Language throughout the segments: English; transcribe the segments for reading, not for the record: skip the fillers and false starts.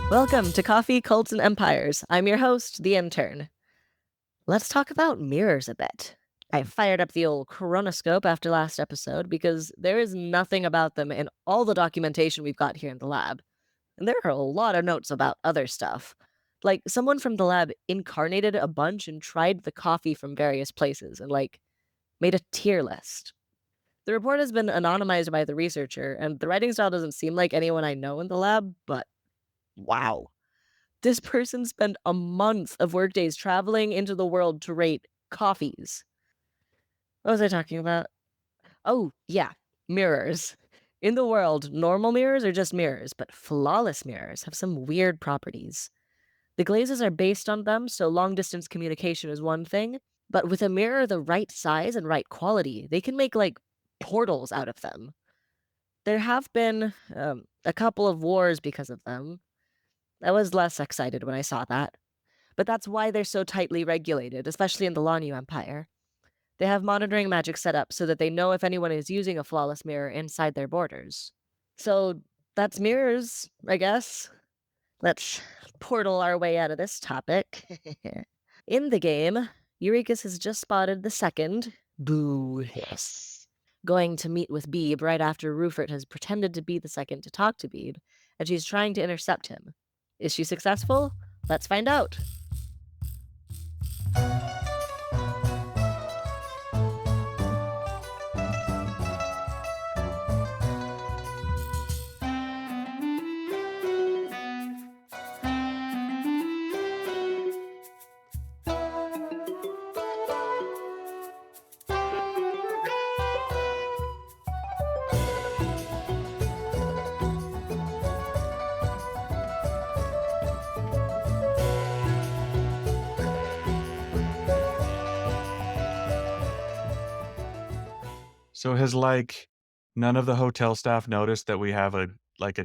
Welcome to Coffee, Cults, and Empires. I'm your host, the Intern. Let's talk about mirrors a bit. I fired up the old chronoscope after last episode because there is nothing about them in all the documentation we've got here in the lab. And there are a lot of notes about other stuff. Like, someone from the lab incarnated a bunch and tried the coffee from various places and, made a tier list. The report has been anonymized by the researcher, and the writing style doesn't seem like anyone I know in the lab, but wow. This person spent a month of workdays traveling into the world to rate coffees. What was I talking about? Oh, yeah, mirrors. In the world, normal mirrors are just mirrors, but flawless mirrors have some weird properties. The glazes are based on them, so long distance communication is one thing, but with a mirror the right size and right quality, they can make, portals out of them. There have been a couple of wars because of them. I was less excited when I saw that. But that's why they're so tightly regulated, especially in the Lanyu Empire. They have monitoring magic set up so that they know if anyone is using a flawless mirror inside their borders. So that's mirrors, I guess. Let's portal our way out of this topic. In the game, Urekas has just spotted the second, boo, hiss, going to meet with Beeb right after Ruffort has pretended to be the second to talk to Beeb, and she's trying to intercept him. Is she successful? Let's find out. So has none of the hotel staff noticed that we have a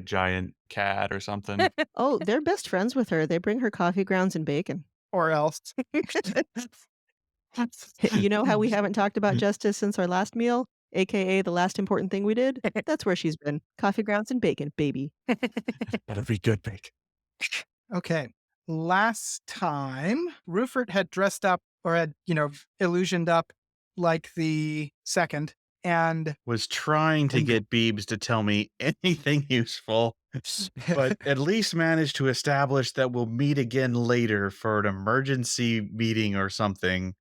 giant cat or something? Oh, they're best friends with her. They bring her coffee grounds and bacon. Or else. You know how we haven't talked about justice since our last meal? AKA the last important thing we did? That's where she's been. Coffee grounds and bacon, baby. Better be good bacon. Okay. Last time, Ruffort had dressed up or had, illusioned up like the second and Was trying to get Beebs to tell me anything useful, but at least managed to establish that we'll meet again later for an emergency meeting or something.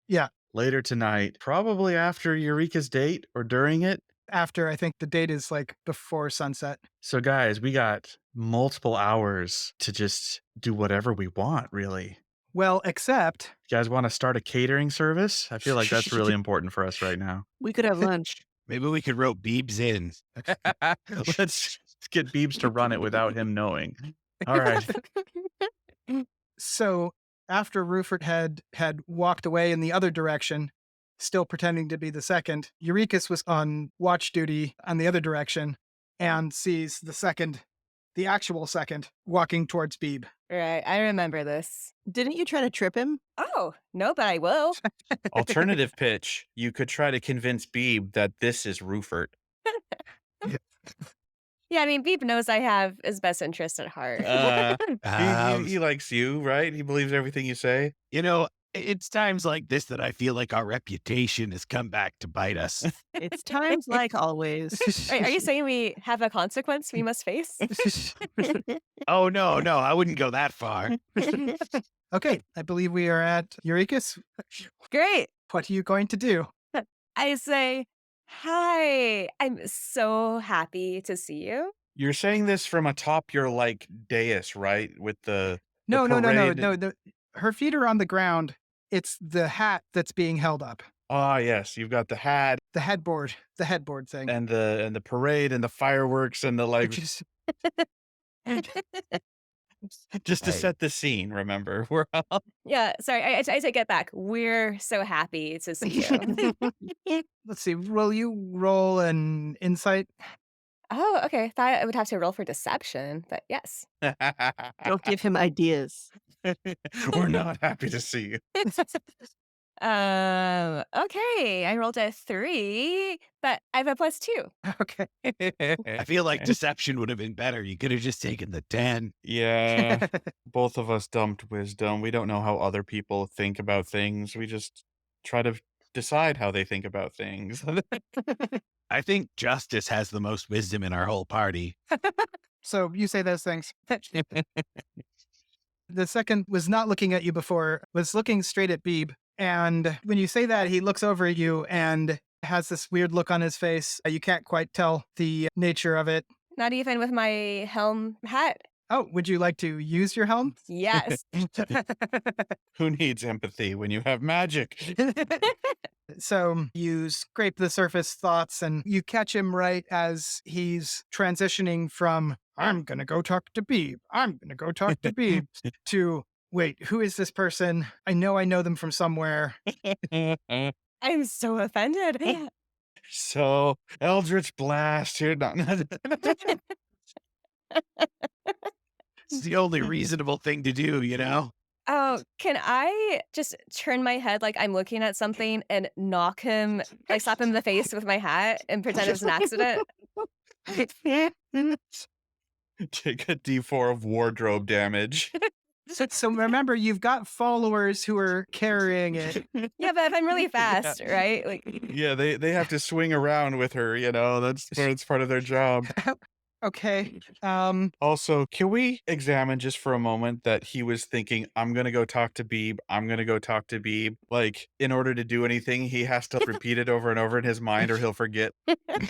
Yeah. Later tonight, probably after Eureka's date or during it. After, I think the date is before sunset. So guys, we got multiple hours to just do whatever we want, really. Well, except... You guys want to start a catering service? I feel like that's really important for us right now. We could have lunch. Maybe we could rope Beebs in. Let's get Beebs to run it without him knowing. All right. So after Ruffort had walked away in the other direction, still pretending to be the second, Urekas was on watch duty on the other direction and sees the actual second, walking towards Beeb. Right, I remember this. Didn't you try to trip him? Oh, no, but I will. Alternative pitch. You could try to convince Beeb that this is Ruffort. Yeah, I mean, Beeb knows I have his best interest at heart. He likes you, right? He believes everything you say. It's times like this that I feel like our reputation has come back to bite us. It's times like always. Are you saying we have a consequence we must face? Oh, no, I wouldn't go that far. Okay, I believe we are at Urekas. Great. What are you going to do? I say, hi, I'm so happy to see you. You're saying this from atop your dais, right? With the No. parade. Her feet are on the ground. It's the hat that's being held up. Ah, yes, you've got the hat, The headboard thing. and the parade, and the fireworks, and the just to set the scene. Remember, we're all... Yeah, sorry, I take it back. We're so happy to see you. Let's see. Will you roll an insight? Oh, okay. Thought I would have to roll for deception, but yes. Don't give him ideas. We're not happy to see you. Okay, I rolled a 3, but I have a +2. Okay. I feel like deception would have been better. You could have just taken the 10. Yeah. Both of us dumped wisdom. We don't know how other people think about things. We just try to decide how they think about things. I think Justice has the most wisdom in our whole party. So you say those things. The second was not looking at you before, was looking straight at Beeb. And when you say that, he looks over at you and has this weird look on his face. You can't quite tell the nature of it. Not even with my helm hat. Oh, would you like to use your helm? Yes. Who needs empathy when you have magic? So you scrape the surface thoughts and you catch him right as he's transitioning from, I'm going to go talk to Beeb. I'm going to go talk to Beeb to, wait, who is this person? I know them from somewhere. I'm so offended. So, Eldritch Blast here. It's the only reasonable thing to do, you know? Oh, can I just turn my head like I'm looking at something and knock him, like slap him in the face with my hat and pretend it's an accident? Take a d4 of wardrobe damage. So remember, you've got followers who are carrying it. Yeah, but if I'm really fast, right? Like, Yeah, they have to swing around with her, that's part of their job. Okay. Also, can we examine just for a moment that he was thinking, I'm going to go talk to Beeb. I'm going to go talk to Beeb. Like, in order to do anything, he has to repeat it over and over in his mind or he'll forget.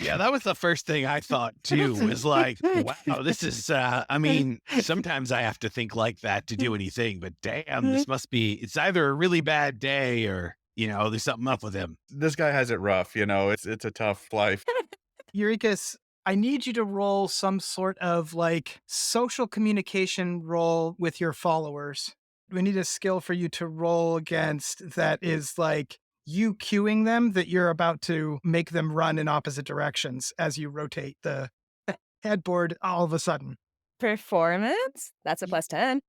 Yeah, that was the first thing I thought too, was like, wow, this is, I mean, sometimes I have to think like that to do anything, but damn, this must be, it's either a really bad day or, there's something up with him. This guy has it rough, it's a tough life. Urekas, I need you to roll some sort of like social communication roll with your followers. We need a skill for you to roll against that is like you cueing them that you're about to make them run in opposite directions as you rotate the headboard all of a sudden. performance? That's a +10.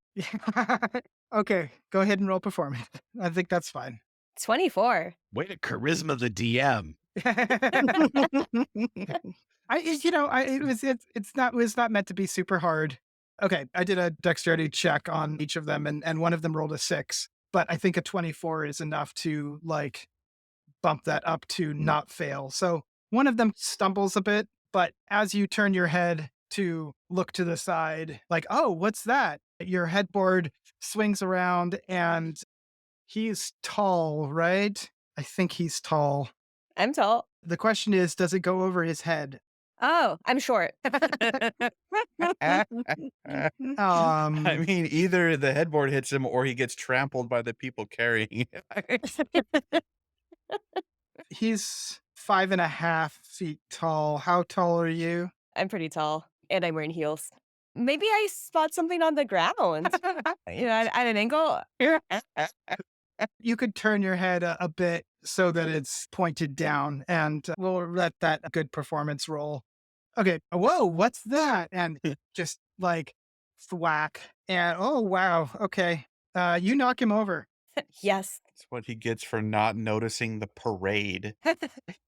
Okay, go ahead and roll performance. I think that's fine. 24. Way to charisma the DM. It was not meant to be super hard. Okay, I did a dexterity check on each of them, and one of them rolled a 6, but I think a 24 is enough to like bump that up to not fail. So one of them stumbles a bit, but as you turn your head to look to the side, like, oh, what's that? Your headboard swings around, and he's tall, right? I think he's tall. I'm tall. The question is, does it go over his head? Oh, I'm short. I mean, either the headboard hits him or he gets trampled by the people carrying it. He's 5.5 feet tall. How tall are you? I'm pretty tall, and I'm wearing heels. Maybe I spot something on the ground. At an angle. You could turn your head a bit so that it's pointed down, and we'll let that good performance roll. Okay. Whoa, what's that? And just like thwack. And oh, wow. Okay. You knock him over. Yes. That's what he gets for not noticing the parade.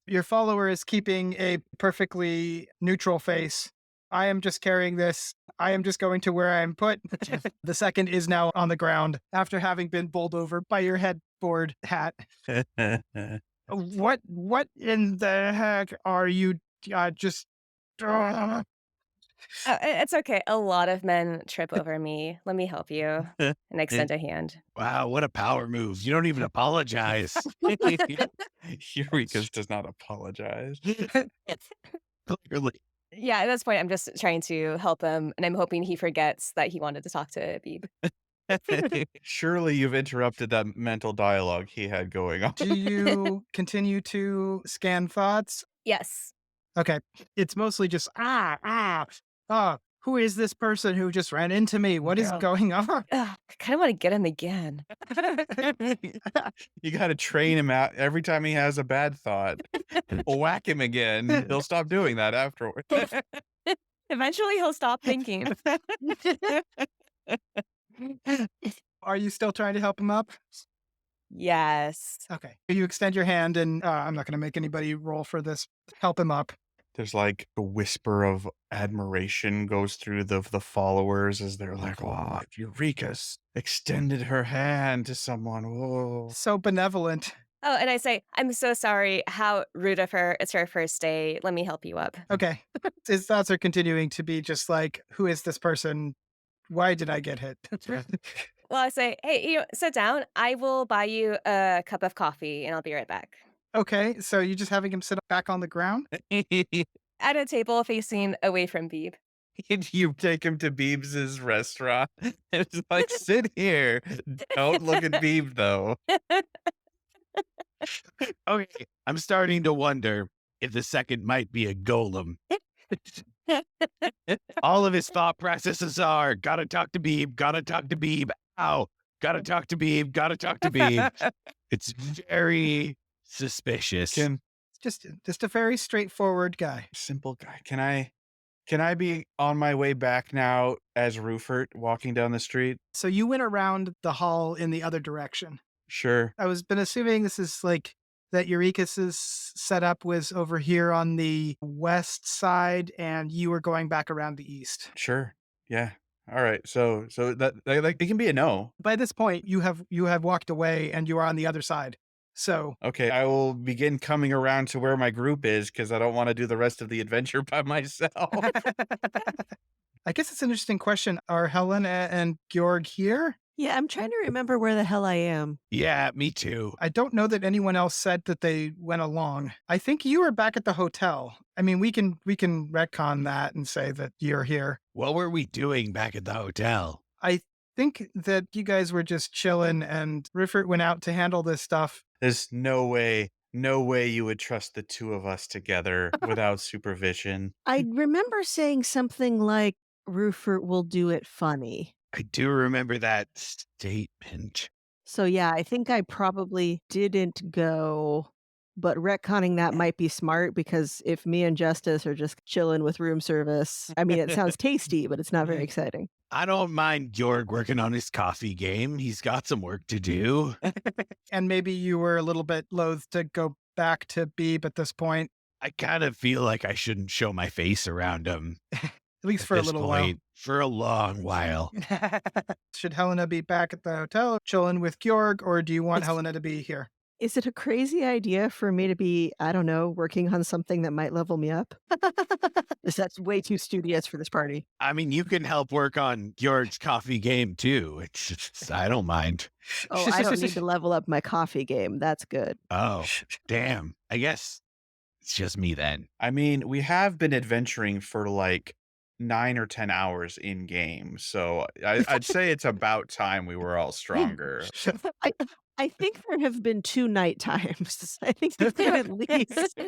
Your follower is keeping a perfectly neutral face. I am just carrying this. I am just going to where I am put. The second is now on the ground after having been bowled over by your headboard hat. What in the heck are you just... It's okay. A lot of men trip over me. Let me help you and extend a hand. Wow, what a power move. You don't even apologize. Urekas does not apologize. Clearly. Yeah, at this point, I'm just trying to help him, and I'm hoping he forgets that he wanted to talk to Beeb. Surely you've interrupted that mental dialogue he had going on. Do you continue to scan thoughts? Yes. Okay. It's mostly just, who is this person who just ran into me? What is going on? Ugh, I kind of want to get him again. You got to train him out every time he has a bad thought. Whack him again. He'll stop doing that afterward. Eventually, he'll stop thinking. Are you still trying to help him up? Yes. Okay. You extend your hand, and I'm not going to make anybody roll for this. Help him up. There's like a whisper of admiration goes through the followers as they're like, "Oh, Urekas extended her hand to someone." Whoa. So benevolent. Oh, and I say, I'm so sorry. How rude of her. It's her first day. Let me help you up. Okay. His thoughts are continuing to be just like, who is this person? Why did I get hit? Well, I say, hey, sit down. I will buy you a cup of coffee and I'll be right back. Okay, so you're just having him sit back on the ground? At a table facing away from Beeb. You take him to Beebs' restaurant. It's like, sit here. Don't look at Beeb, though. Okay, I'm starting to wonder if the second might be a golem. All of his thought processes are, gotta talk to Beeb, gotta talk to Beeb, ow, gotta talk to Beeb, gotta talk to Beeb. It's very suspicious. Just a very straightforward guy. Simple guy. Can I be on my way back now as Ruffort walking down the street? So you went around the hall in the other direction. Sure. I was been assuming this is like that Urekas' setup was over here on the west side, and you were going back around the east. Sure. Yeah. All right. So that like it can be a no. By this point, you have walked away, and you are on the other side. So Okay, I will begin coming around to where my group is because I don't want to do the rest of the adventure by myself. I guess it's an interesting question. Are Hellena and Georg here? Yeah, I'm trying to remember where the hell I am. Yeah, me too. I don't know that anyone else said that they went along. I think you were back at the hotel. I mean, we can retcon that and say that you're here. What were we doing back at the hotel? I think that you guys were just chilling, and Ruffort went out to handle this stuff. There's no way you would trust the two of us together without supervision. I remember saying something like, Ruffort will do it funny. I do remember that statement. So yeah, I think I probably didn't go, but retconning that might be smart because if me and Justice are just chilling with room service, I mean, it sounds tasty, but it's not very exciting. I don't mind Georg working on his coffee game. He's got some work to do. And maybe you were a little bit loath to go back to Beeb at this point, I kind of feel like I shouldn't show my face around him. at least for a little while. For a long while. Should Hellena be back at the hotel chilling with Georg, or do you want Hellena to be here? Is it a crazy idea for me to be, I don't know, working on something that might level me up? That's way too studious for this party. I mean, you can help work on Georg's coffee game too. It's just, I don't mind. Oh, I don't need to level up my coffee game. That's good. Oh, damn. I guess it's just me then. I mean, we have been adventuring for like 9 or 10 hours in game, so I'd say it's about time we were all stronger. I think there have been 2 night times. I think it's been at least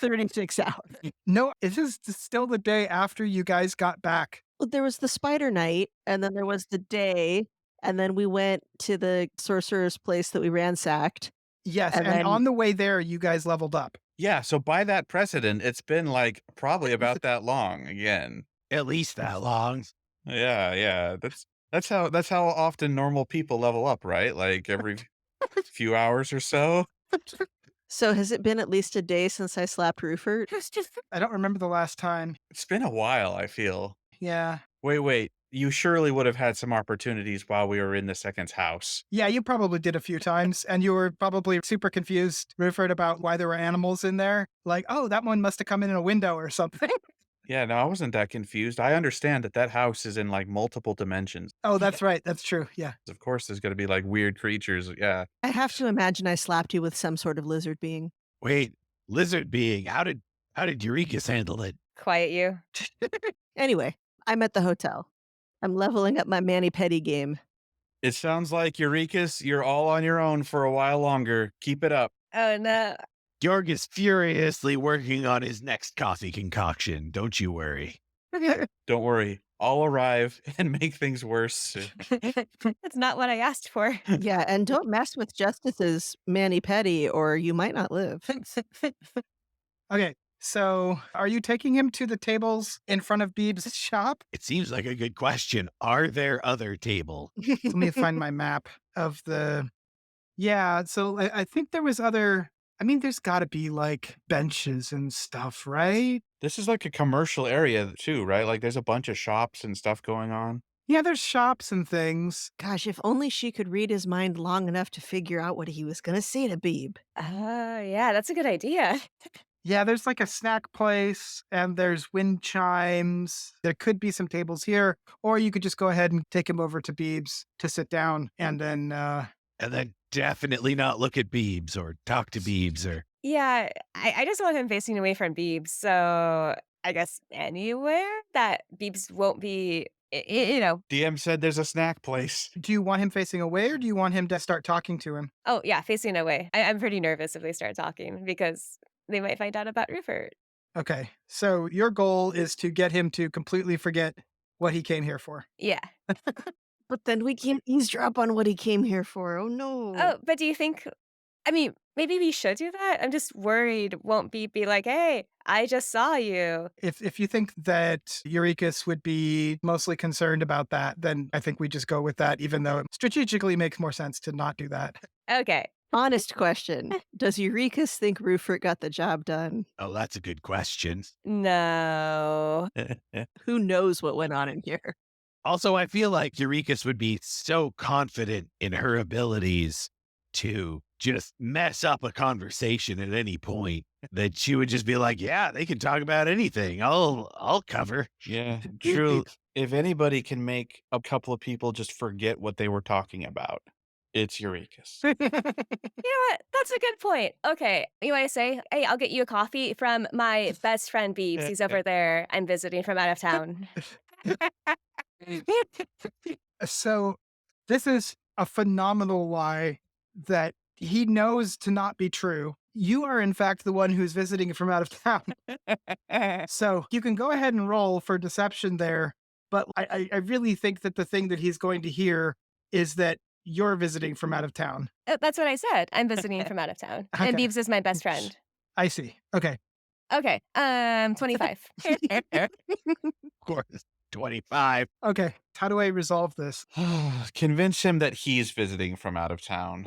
36 hours. No, it is still the day after you guys got back. Well, there was the spider night, and then there was the day, and then we went to the sorcerer's place that we ransacked. Yes, And and then- on the way there, you guys leveled up. Yeah, so by that precedent, it's been like probably about that long again. At least that long. Yeah. That's how often normal people level up, right? Like every few hours or so. So has it been at least a day since I slapped Ruffort? I don't remember the last time. It's been a while, I feel. Yeah. Wait. You surely would have had some opportunities while we were in the second's house. Yeah, you probably did a few times, and you were probably super confused, Ruffort, about why there were animals in there. Like, oh, that one must have come in a window or something. Yeah, no, I wasn't that confused. I understand that house is in like multiple dimensions. Oh, that's right. That's true. Yeah. Of course, there's going to be like weird creatures. Yeah. I have to imagine I slapped you with some sort of lizard being. Wait, lizard being, how did Urekas handle it? Quiet you. Anyway, I'm at the hotel. I'm leveling up my mani-pedi game. It sounds like Urekas, you're all on your own for a while longer. Keep it up. Oh, no. Georg is furiously working on his next coffee concoction. Don't you worry. Don't worry. I'll arrive and make things worse. That's not what I asked for. Yeah, and don't mess with Justice's mani-pedi or you might not live. Okay. So are you taking him to the tables in front of Beeb's shop? It seems like a good question. Are there other tables? Let me find my map of the Yeah, so I think there was other. I mean, there's got to be like benches and stuff, right? This is like a commercial area too, right? Like there's a bunch of shops and stuff going on. Yeah, there's shops and things. Gosh, if only she could read his mind long enough to figure out what he was going to say to Beeb. Oh, yeah, that's a good idea. Yeah, there's like a snack place and there's wind chimes. There could be some tables here, or you could just go ahead and take him over to Beeb's to sit down and then And then definitely not look at Beebs or talk to Beebs or Yeah, I just want him facing away from Beebs, so I guess anywhere that Beebs won't be, DM said there's a snack place. do you want him facing away or do you want him to start talking to him? oh, yeah, facing away. I'm pretty nervous if they start talking because they might find out about Ruffort. Okay. So your goal is to get him to completely forget what he came here for. Yeah. But then we can't eavesdrop on what he came here for. Oh, no. Oh, but do you think, I mean, maybe we should do that? I'm just worried won't Beeb be like, hey, I just saw you. If you think that Urekas would be mostly concerned about that, then I think we just go with that, even though it strategically makes more sense to not do that. Okay. Honest question. Does Urekas think Ruffort got the job done? oh, that's a good question. No. Who knows what went on in here? Also, I feel like Urekas would be so confident in her abilities to just mess up a conversation at any point that she would just be like, yeah, they can talk about anything. I'll cover. Yeah, true. If anybody can make a couple of people just forget what they were talking about, it's Urekas. You know what? That's a good point. Okay. You want to say, hey, I'll get you a coffee from my best friend Beebs. He's over there. I'm visiting from out of town. So this is a phenomenal lie that he knows to not be true. You are, in fact, the one who's visiting from out of town. So you can go ahead and roll for deception there. But I really think that the thing that he's going to hear is that you're visiting from out of town. That's what I said. I'm visiting from out of town. And Okay. Beebs is my best friend. I see. Okay. Okay. 25. Of course, 25. Okay. How do I resolve this? Convince him that he's visiting from out of town.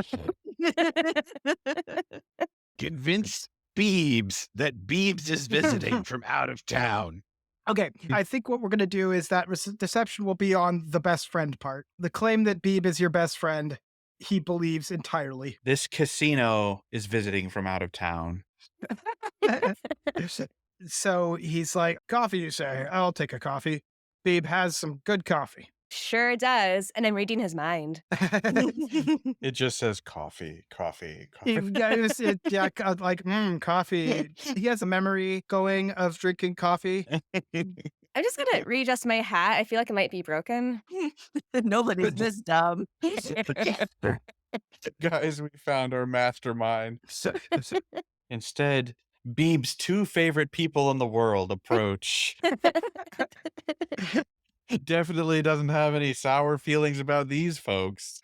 Convince Beebs that Beebs is visiting from out of town. Okay, I think what we're going to do is that deception will be on the best friend part. The claim that Beeb is your best friend, he believes entirely. This casino is visiting from out of town. So he's like, coffee, you say? I'll take a coffee. Beeb has some good coffee. Sure does. And I'm reading his mind. It just says coffee, coffee, coffee. Coffee. He has a memory going of drinking coffee. I'm just going to readjust my hat. I feel like it might be broken. Nobody's this dumb. Guys, we found our mastermind. Instead, Beeb's two favorite people in the world approach. Definitely doesn't have any sour feelings about these folks.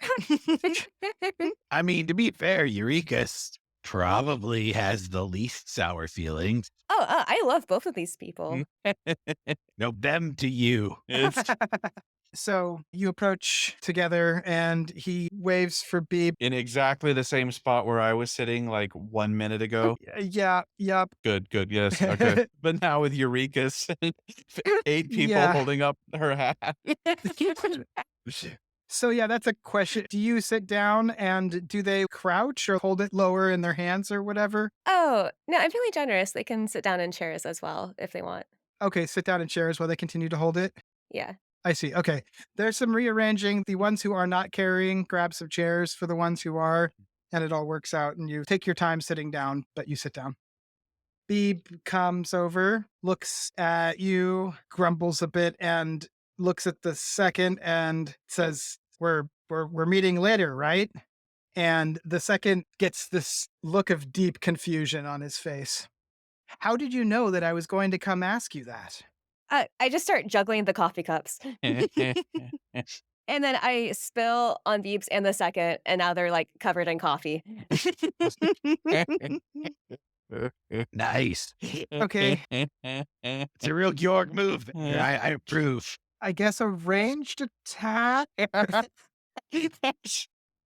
I mean, to be fair, Urekas probably has the least sour feelings. Oh, I love both of these people. No, them to you. It's So you approach together and he waves for Beeb. in exactly the same spot where I was sitting like 1 minute ago. Yeah, yup. Good, yes, okay. But now with Urekas, 8 people Yeah. holding up her hat. So yeah, that's a question. Do you sit down and do they crouch or hold it lower in their hands or whatever? Oh, no, I'm feeling generous. They can sit down in chairs as well if they want. Okay, sit down in chairs while they continue to hold it. Yeah. I see. Okay. There's some rearranging. The ones who are not carrying grab some chairs for the ones who are, and it all works out. And you take your time sitting down, but you sit down. Beeb comes over, looks at you, grumbles a bit, and looks at the second and says, We're meeting later, right? And the second gets this look of deep confusion on his face. How did you know that I was going to come ask you that? I just start juggling the coffee cups. And then I spill on Beebs and the second, and now they're like covered in coffee. Nice. Okay. It's a real Georg move there. I approve. I guess a ranged attack.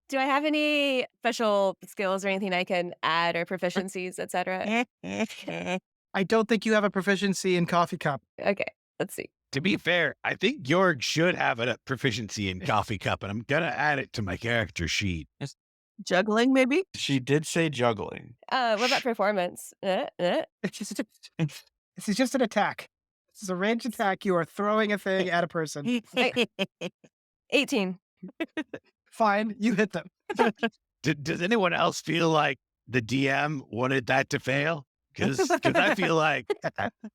Do I have any special skills or anything I can add or proficiencies, etc.? I don't think you have a proficiency in coffee cup. Okay, let's see. To be fair, I think Jorg should have a proficiency in coffee cup, and I'm gonna add it to my character sheet. Juggling, maybe? She did say juggling. What about performance? It's just an attack. This is a ranged attack. You are throwing a thing at a person. 18. Fine, you hit them. Does anyone else feel like the DM wanted that to fail? Because I feel like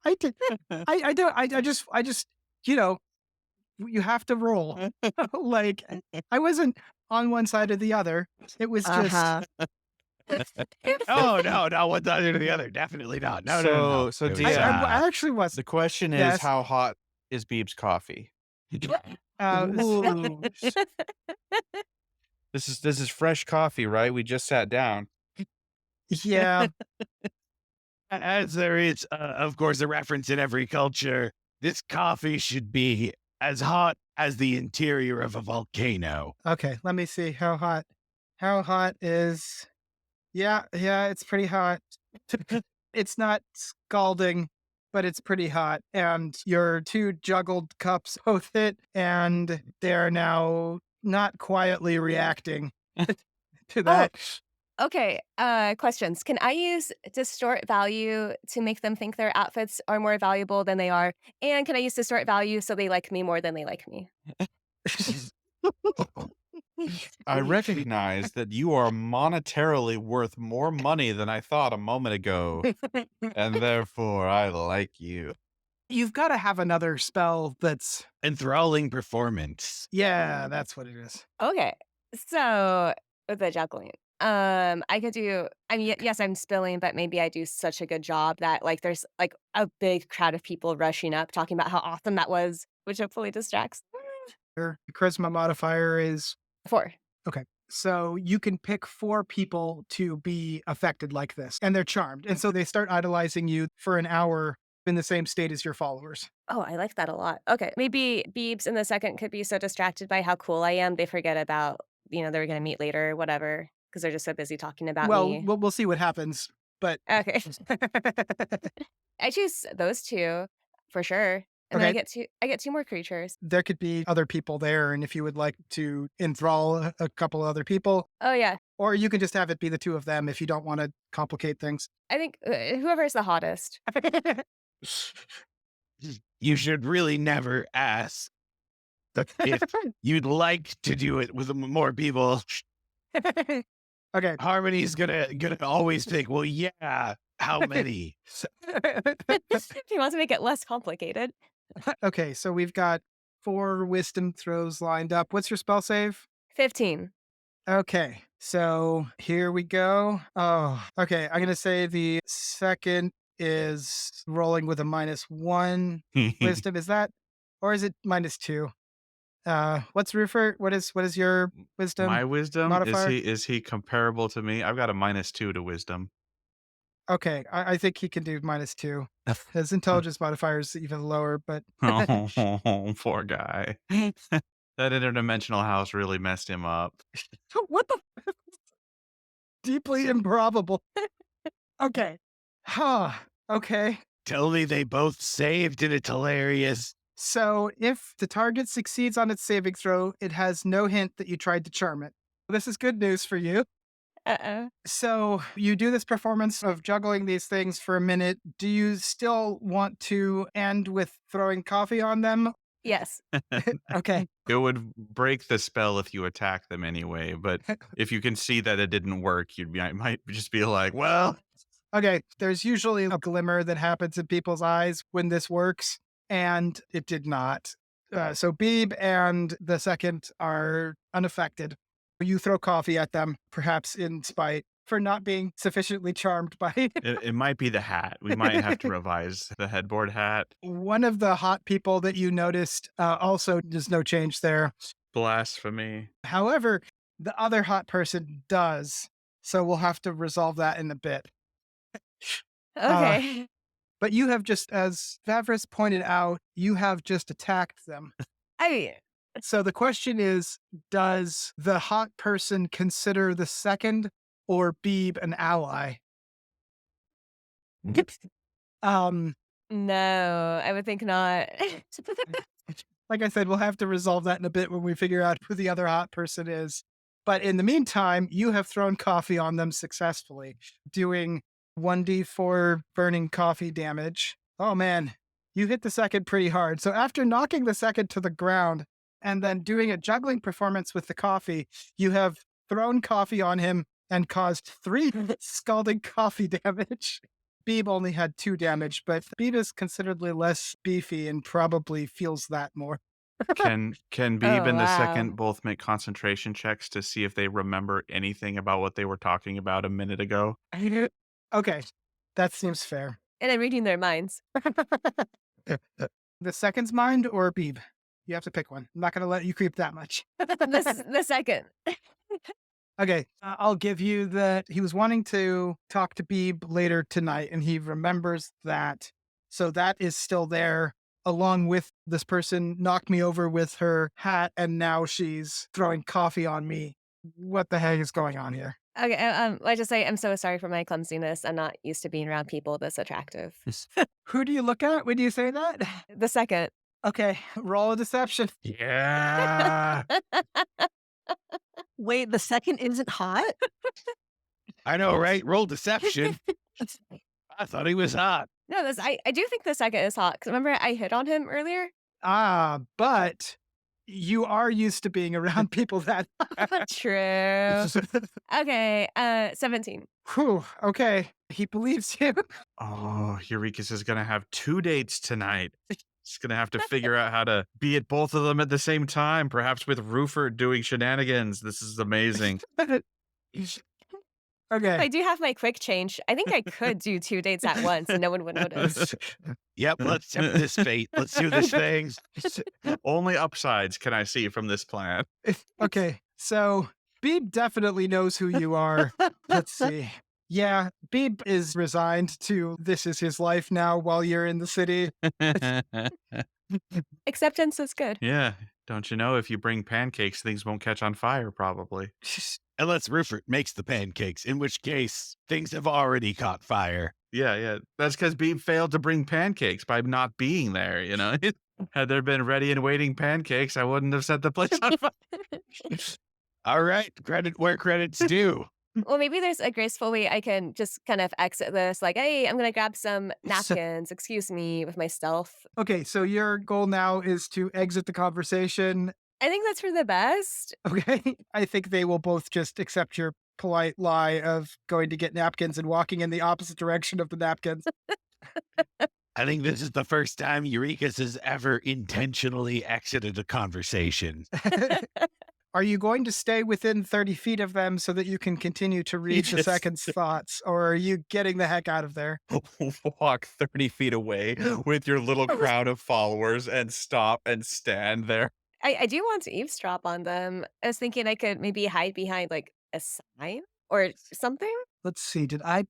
I did. I don't. I just. You know, you have to roll. Like I wasn't on one side or the other. It was just. oh no, one side or the other. Definitely not. No. So It was, DM, I actually was. the question is, Yes. how hot is Beeb's coffee? Ooh. This is fresh coffee, right? We just sat down. Yeah. as there is, of course, a reference in every culture, this coffee should be as hot as the interior of a volcano. Okay. Let me see how hot. How hot is? Yeah. It's pretty hot. It's not scalding, but it's pretty hot. And your two juggled cups both hit, and they're now not quietly reacting to that. Okay, questions. Can I use distort value to make them think their outfits are more valuable than they are? And can I use distort value so they like me more than they like me? I recognize that you are monetarily worth more money than I thought a moment ago, and therefore I like you. You've got to have another spell that's. Enthralling performance. Yeah, that's what it is. Okay, so with the juggling, I could do. I mean, yes, I'm spilling, but maybe I do such a good job that like there's like a big crowd of people rushing up, talking about how awesome that was, which hopefully distracts. Your charisma modifier is 4. so you can pick 4 people to be affected like this, and they're charmed. And so they start idolizing you for an hour in the same state as your followers. Oh, I like that a lot. Okay, maybe Beebs in the second could be so distracted by how cool I am, they forget about they're gonna meet later, or whatever, because they're just so busy talking about me. We'll see what happens. But Okay, I choose those 2 for sure, and then I get 2 more creatures. there could be other people there, and if you would like to enthrall a couple other people, Oh yeah, or you can just have it be the 2 of them if you don't want to complicate things. I think whoever's the hottest. You should really never ask if you'd like to do it with more people. Okay. Harmony's gonna always think, well, yeah, how many? If you want to make it less complicated. Okay, so we've got 4 wisdom throws lined up. What's your spell save? 15. Okay, so here we go. Oh, okay. I'm going to say the second is rolling with a -1 wisdom. Is that, or is it -2? What's Ruffort? What is your wisdom? My wisdom, modifier? is he comparable to me? I've got a -2 to wisdom. Okay, I think he can do -2. His intelligence modifier is even lower, but Oh, poor guy. That interdimensional house really messed him up. what the? Deeply improbable. Okay. Huh. Okay. Tell me they both saved and it's hilarious. So if the target succeeds on its saving throw, it has no hint that you tried to charm it. This is good news for you. Uh-oh. So you do this performance of juggling these things for a minute. Do you still want to end with throwing coffee on them? Yes. Okay. It would break the spell if you attack them anyway, but if you can see that it didn't work, might just be like, well, Okay. There's usually a glimmer that happens in people's eyes when this works, and it did not. So Beeb and the second are unaffected. You throw coffee at them, perhaps in spite for not being sufficiently charmed by it might be the hat. We might have to revise the headboard hat. one of the hot people that you noticed. Also, there's no change there. Blasphemy. However, the other hot person does. So we'll have to resolve that in a bit. Okay. But you have just, as Vafrus pointed out, you have just attacked them. I mean, So the question is, does the hot person consider the second or Beeb an ally? Um, No, I would think not. like I said, we'll have to resolve that in a bit when we figure out who the other hot person is. But in the meantime, you have thrown coffee on them successfully, doing 1d4 burning coffee damage. Oh man, you hit the second pretty hard. So after knocking the second to the ground and then doing a juggling performance with the coffee, you have thrown coffee on him and caused 3 scalding coffee damage. Beeb only had 2 damage, but Beeb is considerably less beefy and probably feels that more. Can Beeb Oh, and the wow. second both make concentration checks to see if they remember anything about what they were talking about a minute ago? Okay, that seems fair. And I'm reading their minds. The second's mind or Beeb? You have to pick one. I'm not going to let you creep that much. The second. Okay, I'll give you that he was wanting to talk to Beeb later tonight, and he remembers that. So that is still there, along with this person knocked me over with her hat, and now she's throwing coffee on me. What the heck is going on here? Okay, I just say I'm so sorry for my clumsiness. I'm not used to being around people this attractive. Who do you look at when you say that? The second. Okay, roll a deception. Yeah. Wait, the second isn't hot? I know, right? Roll deception. I thought he was hot. No, I do think the second is hot. Because remember I hit on him earlier? But you are used to being around people that. True. Okay, 17. Whew, okay, he believes you. Oh, Urekas is going to have 2 dates tonight. He's going to have to figure out how to be at both of them at the same time, perhaps with Ruffort doing shenanigans. This is amazing. Okay. I do have my quick change. I think I could do 2 dates at once and no one would notice. Yep, let's tempt this fate. Let's do this thing. Only upsides can I see from this plan. Okay, so Beeb definitely knows who you are. Let's see. Yeah, Beeb is resigned to this is his life now while you're in the city. Acceptance is good. Yeah, don't you know if you bring pancakes, things won't catch on fire, probably. Unless Ruffort makes the pancakes, in which case things have already caught fire. Yeah. That's because Beeb failed to bring pancakes by not being there, you know? Had there been ready and waiting pancakes, I wouldn't have set the place on fire. All right, credit where credit's due. Well, maybe there's a graceful way I can just kind of exit this. Like, hey, I'm going to grab some napkins. Excuse me, with my stealth. Okay, so your goal now is to exit the conversation. I think that's for the best. Okay, I think they will both just accept your polite lie of going to get napkins and walking in the opposite direction of the napkins. I think this is the first time Urekas has ever intentionally exited a conversation. Are you going to stay within 30 feet of them so that you can continue to read the just- second's thoughts, or are you getting the heck out of there? Walk 30 feet away with your little crowd of followers and stop and stand there. I do want to eavesdrop on them. I was thinking I could maybe hide behind like a sign or something. Let's see, I've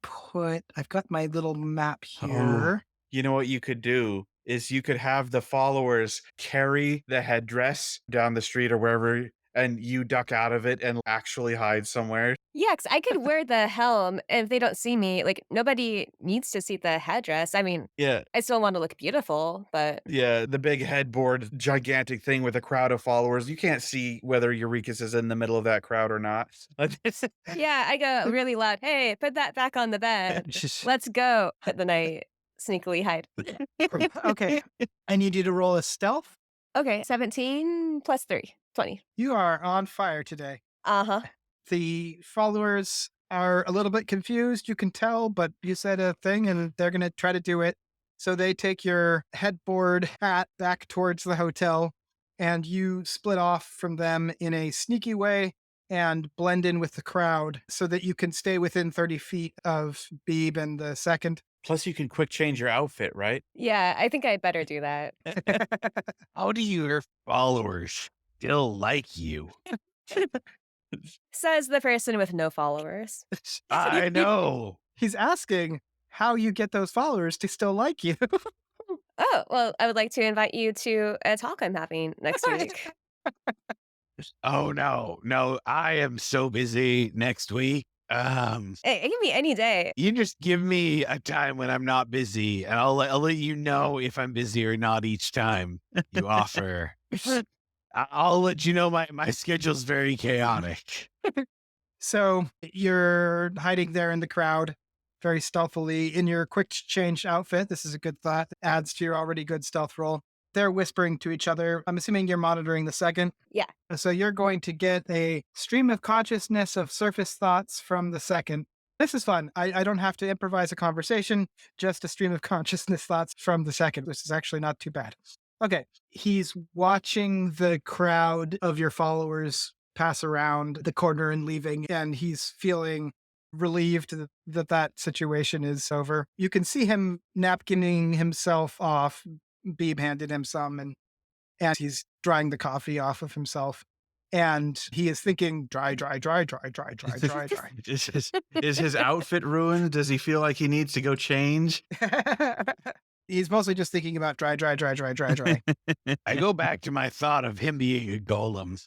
got my little map here. You know what you could do is you could have the followers carry the headdress down the street or wherever, and you duck out of it and actually hide somewhere. Yeah, 'cause I could wear the helm and if they don't see me. Like, nobody needs to see the headdress. I mean, Yeah, I still want to look beautiful, but the big headboard, gigantic thing with a crowd of followers. You can't see whether Urekas is in the middle of that crowd or not. yeah, I go really loud. Hey, put that back on the bed. Let's go. But then I sneakily hide. Okay, I need you to roll a stealth. Okay, 17 plus 3, 20. You are on fire today. Uh-huh. The followers are a little bit confused, you can tell, but you said a thing and they're going to try to do it. So they take your headboard hat back towards the hotel and you split off from them in a sneaky way and blend in with the crowd so that you can stay within 30 feet of Beeb and the second. Plus, you can quick change your outfit, right? Yeah, I think I'd better do that. How do your followers still like you? Says the person with no followers. I know. He's asking how you get those followers to still like you. Oh, well, I would like to invite you to a talk I'm having next week. Oh no, I am so busy next week. Hey, it can be any day. You just give me a time when I'm not busy, and I'll let you know if I'm busy or not each time you offer. I'll let you know my schedule's very chaotic. So you're hiding there in the crowd very stealthily in your quick change outfit. This is a good thought. Adds to your already good stealth roll. They're whispering to each other. I'm assuming you're monitoring the second. Yeah. So you're going to get a stream of consciousness of surface thoughts from the second. This is fun. I don't have to improvise a conversation, just a stream of consciousness thoughts from the second, which is actually not too bad. Okay. He's watching the crowd of your followers pass around the corner and leaving, and he's feeling relieved that situation is over. You can see him napkining himself off. Beeb handed him some, and he's drying the coffee off of himself. And he is thinking, dry. Is his outfit ruined? Does he feel like he needs to go change? He's mostly just thinking about dry. I go back to my thought of him being a golem.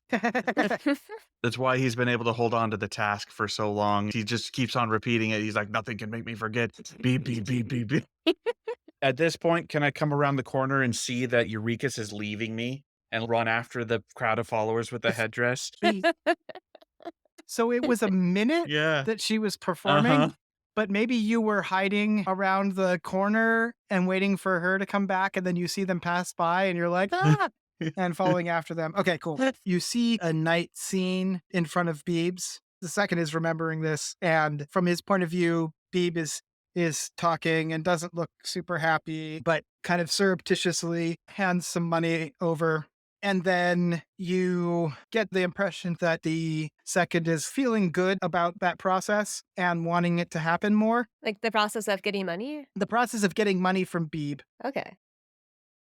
That's why he's been able to hold on to the task for so long. He just keeps on repeating it. He's like, nothing can make me forget. Beep, beep, beep, beep, beep. At this point, can I come around the corner and see that Urekas is leaving me and run after the crowd of followers with the headdress? So it was a minute Yeah. that she was performing, but maybe you were hiding around the corner and waiting for her to come back, and then you see them pass by and you're like, ah, and following after them. Okay, cool. You see a night scene in front of Beebs. The second is remembering this, and from his point of view, Beeb is talking and doesn't look super happy, but kind of surreptitiously hands some money over. And then you get the impression that the second is feeling good about that process and wanting it to happen more. Like the process of getting money? The process of getting money from Beeb. Okay.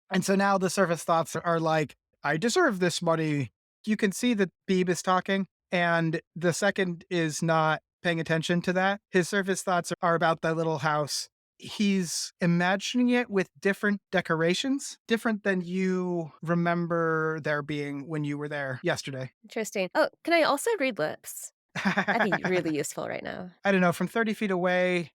And so now the surface thoughts are like, I deserve this money. You can see that Beeb is talking, and the second is not paying attention to that. His surface thoughts are about that little house. He's imagining it with different decorations, different than you remember there being when you were there yesterday. Interesting. Oh, can I also read lips? That'd be really useful right now. I don't know, from 30 feet away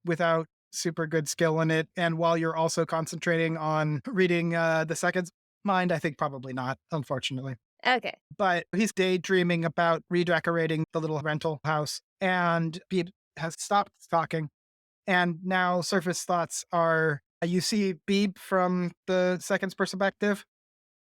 without super good skill in it, and while you're also concentrating on reading the second's mind, I think probably not, unfortunately. Okay. But he's daydreaming about redecorating the little rental house, and Beeb has stopped talking. And now surface thoughts are, you see Beeb from the second's perspective,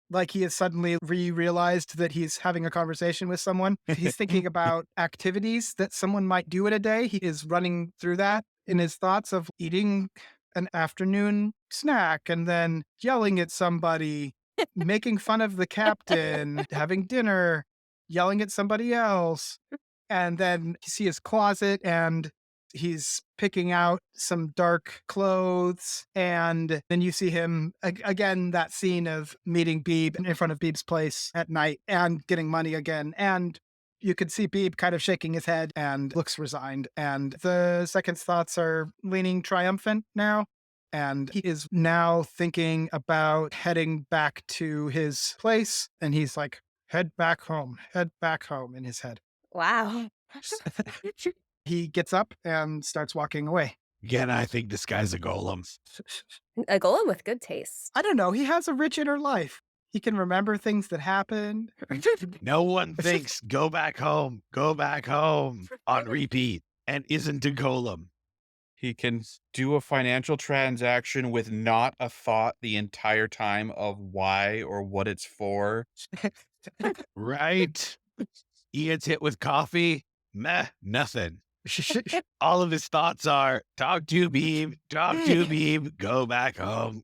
like he has suddenly realized that he's having a conversation with someone. He's thinking about activities that someone might do in a day. He is running through that in his thoughts of eating an afternoon snack and then yelling at somebody, making fun of the captain, having dinner, yelling at somebody else. And then you see his closet and he's picking out some dark clothes. And then you see him again, that scene of meeting Beeb in front of Beeb's place at night and getting money again. And you could see Beeb kind of shaking his head and looks resigned. And the second's thoughts are leaning triumphant now. And he is now thinking about heading back to his place. And he's like, head back home in his head. Wow. He gets up and starts walking away. Again, I think this guy's a golem. A golem with good taste. I don't know. He has a rich inner life. He can remember things that happened. No one thinks go back home on repeat and isn't a golem. He can do a financial transaction with not a thought the entire time of why or what it's for. Right? He gets hit with coffee. Meh, nothing. All of his thoughts are talk to Beeb, go back home.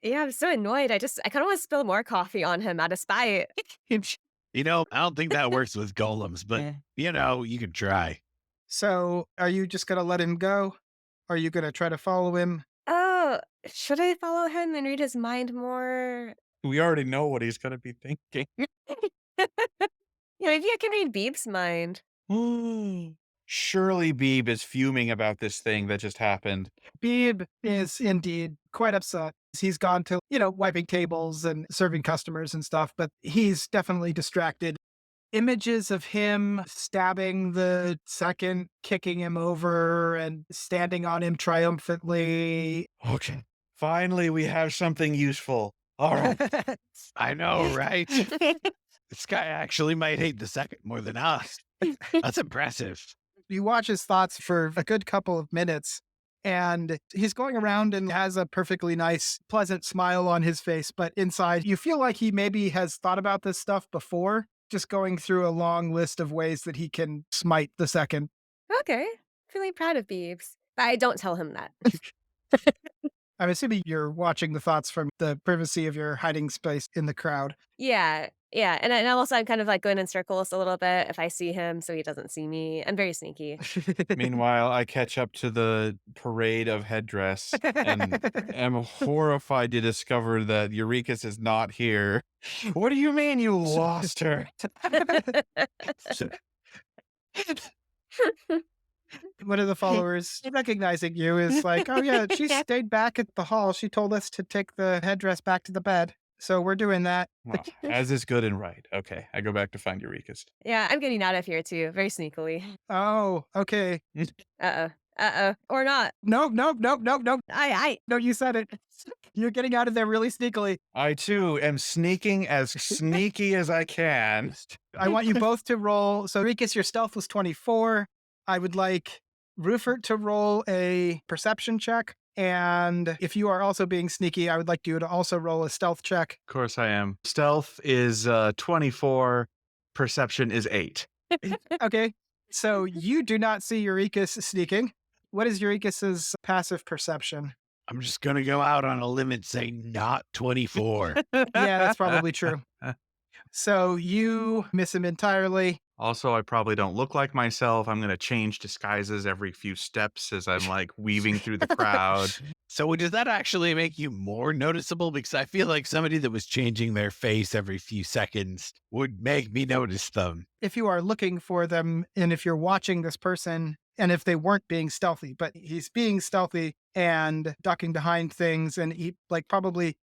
Yeah, I'm so annoyed. I kind of want to spill more coffee on him out of spite. You know, I don't think that works with golems, but you know, you can try. So are you just going to let him go? Are you going to try to follow him? Oh, should I follow him and read his mind more? We already know what he's going to be thinking. Yeah, maybe I can read Beeb's mind. Surely Beeb is fuming about this thing that just happened. Beeb is indeed quite upset. He's gone to, wiping tables and serving customers and stuff, but he's definitely distracted. Images of him stabbing the second, kicking him over, and standing on him triumphantly. Okay. Finally, we have something useful. All right. I know, right? This guy actually might hate the second more than us. That's impressive. You watch his thoughts for a good couple of minutes, and he's going around and has a perfectly nice, pleasant smile on his face. But inside, you feel like he maybe has thought about this stuff before, just going through a long list of ways that he can smite the second. Okay. Feeling proud of Beebs. But I don't tell him that. I'm assuming you're watching the thoughts from the privacy of your hiding space in the crowd. Yeah. Yeah. And also, I'm kind of like going in circles a little bit if I see him so he doesn't see me. I'm very sneaky. Meanwhile, I catch up to the parade of headdress and am horrified to discover that Urekas is not here. What do you mean you lost her? One of the followers, recognizing you, is like, oh yeah, she stayed back at the hall. She told us to take the headdress back to the bed. So we're doing that. Well, as is good and right. Okay, I go back to find Urekas. Yeah, I'm getting out of here too, very sneakily. Oh, okay. Uh-oh. Or not. No. I. No, you said it. You're getting out of there really sneakily. I too am sneaking as sneaky as I can. I want you both to roll. So, Urekas, your stealth was 24. I would like Ruffort to roll a perception check. And if you are also being sneaky, I would like you to also roll a stealth check. Of course I am. Stealth is 24. Perception is 8. Okay. So you do not see Urekas sneaking. What is Urekas's passive perception? I'm just going to go out on a limb and say not 24. Yeah, that's probably true. So you miss him entirely. Also, I probably don't look like myself. I'm going to change disguises every few steps as I'm like weaving through the crowd. So does that actually make you more noticeable? Because I feel like somebody that was changing their face every few seconds would make me notice them. If you are looking for them and if you're watching this person and if they weren't being stealthy, but he's being stealthy and ducking behind things, and he like probably,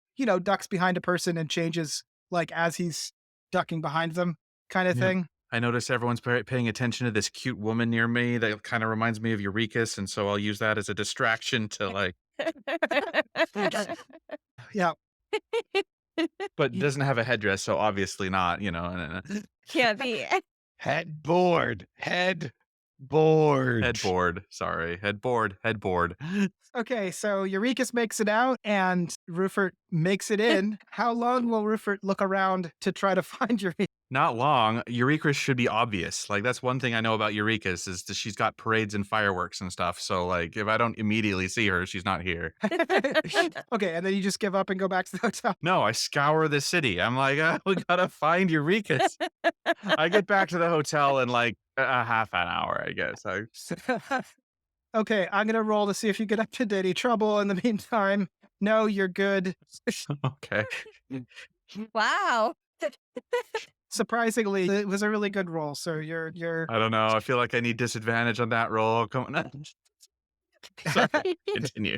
ducks behind a person and changes like as he's ducking behind them kind of thing. I notice everyone's paying attention to this cute woman near me that kind of reminds me of Urekas, and so I'll use that as a distraction to like, Yeah. but doesn't have a headdress, so obviously not, Can't be. Headboard. Sorry. Headboard. Okay, so Urekas makes it out and Ruffort makes it in. How long will Ruffort look around to try to find Urekas? Not long. Urekas should be obvious. Like, that's one thing I know about Urekas is that she's got parades and fireworks and stuff. So, like, if I don't immediately see her, she's not here. Okay, and then you just give up and go back to the hotel. No, I scour the city. I'm like, we gotta find Urekas. I get back to the hotel in like a half an hour, I guess. Okay, I'm going to roll to see if you get up to any trouble in the meantime. No, you're good. Okay. Wow. Surprisingly, it was a really good roll. So you're I don't know. I feel like I need disadvantage on that roll. Come on. Sorry. Continue.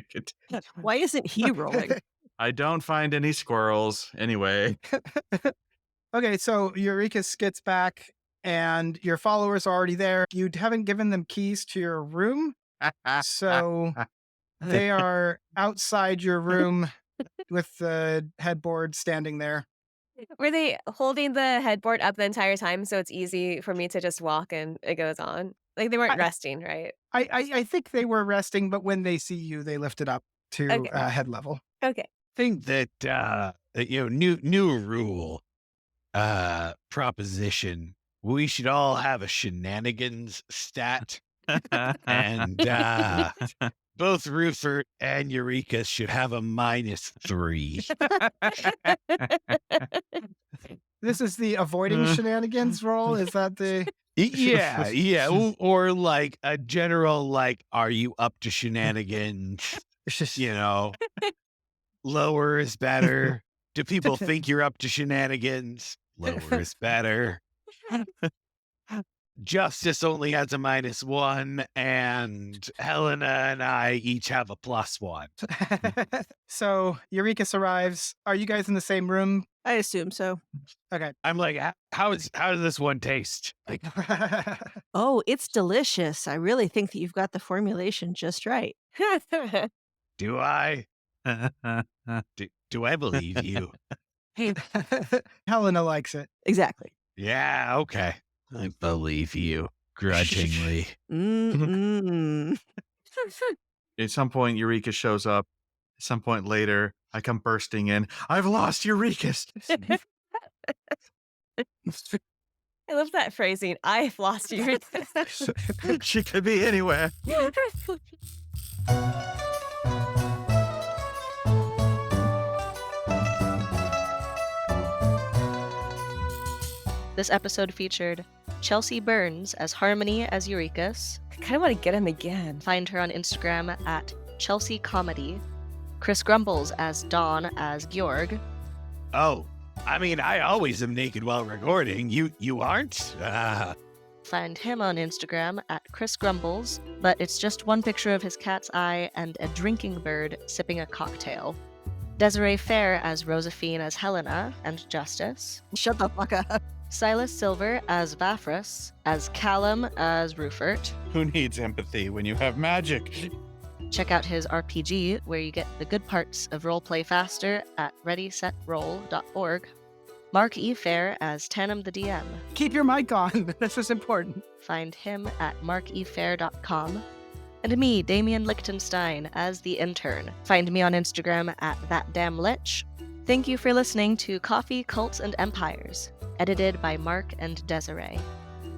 Why isn't he rolling? I don't find any squirrels anyway. Okay, so Urekas gets back and your followers are already there. You haven't given them keys to your room. So they are outside your room with the headboard standing there. Were they holding the headboard up the entire time so it's easy for me to just walk and it goes on? Like they weren't resting, right? I think they were resting, but when they see you, they lift it up to Okay. head level. Okay. Think that, new rule, proposition. We should all have a shenanigans stat. And both Ruffort and Urekas should have a -3. This is the avoiding shenanigans roll. Is that the? Yeah. Or like a general, like, are you up to shenanigans? Lower is better. Do people think you're up to shenanigans? Lower is better. Justice only has a -1, and Hellena and I each have a +1. So Urekas arrives. Are you guys in the same room? I assume so. Okay. I'm like, how does this one taste? Like, Oh, it's delicious. I really think that you've got the formulation just right. do I? Do I believe you? Helena likes it. Exactly. Yeah, okay. I believe you grudgingly. Mm-mm. At some point, Eureka shows up. At some point later, I come bursting in. I've lost Urekas. I love that phrasing. I've lost you. She could be anywhere. This episode featured Chelsea Burns as Harmony as Urekas. I kind of want to get him again. Find her on Instagram at Chelsea Comedy. Chris Grumbles as Dawn as Georg. Oh, I mean, I always am naked while recording. You aren't? Find him on Instagram at Chris Grumbles, but it's just one picture of his cat's eye and a drinking bird sipping a cocktail. Desiree Phair as Rozafeen as Hellena and Justice. Shut the fuck up. Sylas Silver as Vafrus, as Calumn as Ruffort. Who needs empathy when you have magic? Check out his RPG, where you get the good parts of roleplay faster at readysetroll.org. Mark E. Fair as Tanam the DM. Keep your mic on. This is important. Find him at markefair.com. And me, Damian Lichtenstein, as the Intern. Find me on Instagram at thatdamnlich. Thank you for listening to Coffee, Cults, and Empires, edited by Mark and Desiree.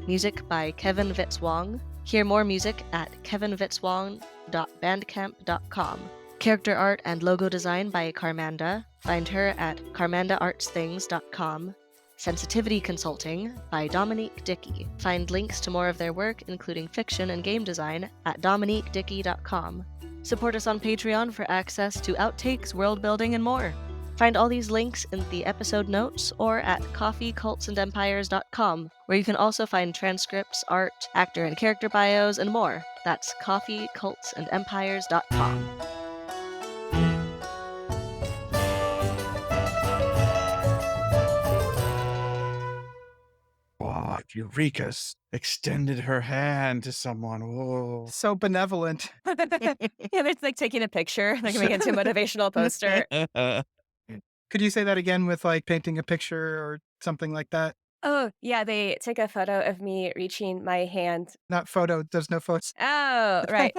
Music by Kevin Vitzwong. Hear more music at kevinvitzwong.bandcamp.com. Character art and logo design by Carmanda. Find her at carmandaartsthings.com. Sensitivity Consulting by Dominique Dickey. Find links to more of their work, including fiction and game design, at dominiquedickey.com. Support us on Patreon for access to outtakes, world building, and more. Find all these links in the episode notes or at coffeecultsandempires.com, where you can also find transcripts, art, actor and character bios, and more. That's coffeecultsandempires.com. Oh, Urekas extended her hand to someone. Whoa. So benevolent. Yeah, they're like taking a picture. They're making it into a motivational poster. Could you say that again with like painting a picture or something like that? Oh, yeah, they took a photo of me reaching my hand. Not photo. There's no photos. Oh, right.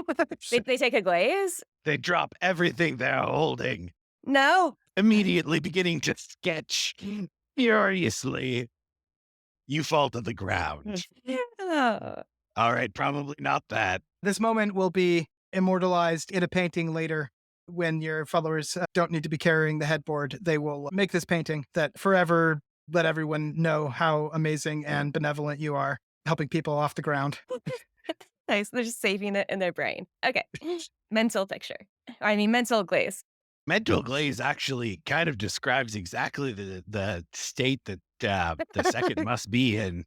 They take a glaze? They drop everything they're holding, No. immediately beginning to sketch furiously. You fall to the ground. Oh. All right, probably not that. This moment will be immortalized in a painting later. When your followers don't need to be carrying the headboard, they will make this painting that forever let everyone know how amazing and benevolent you are, helping people off the ground. Nice. They're just saving it in their brain. Okay. Mental picture. Mental glaze. Mental glaze actually kind of describes exactly the state that the second must be in.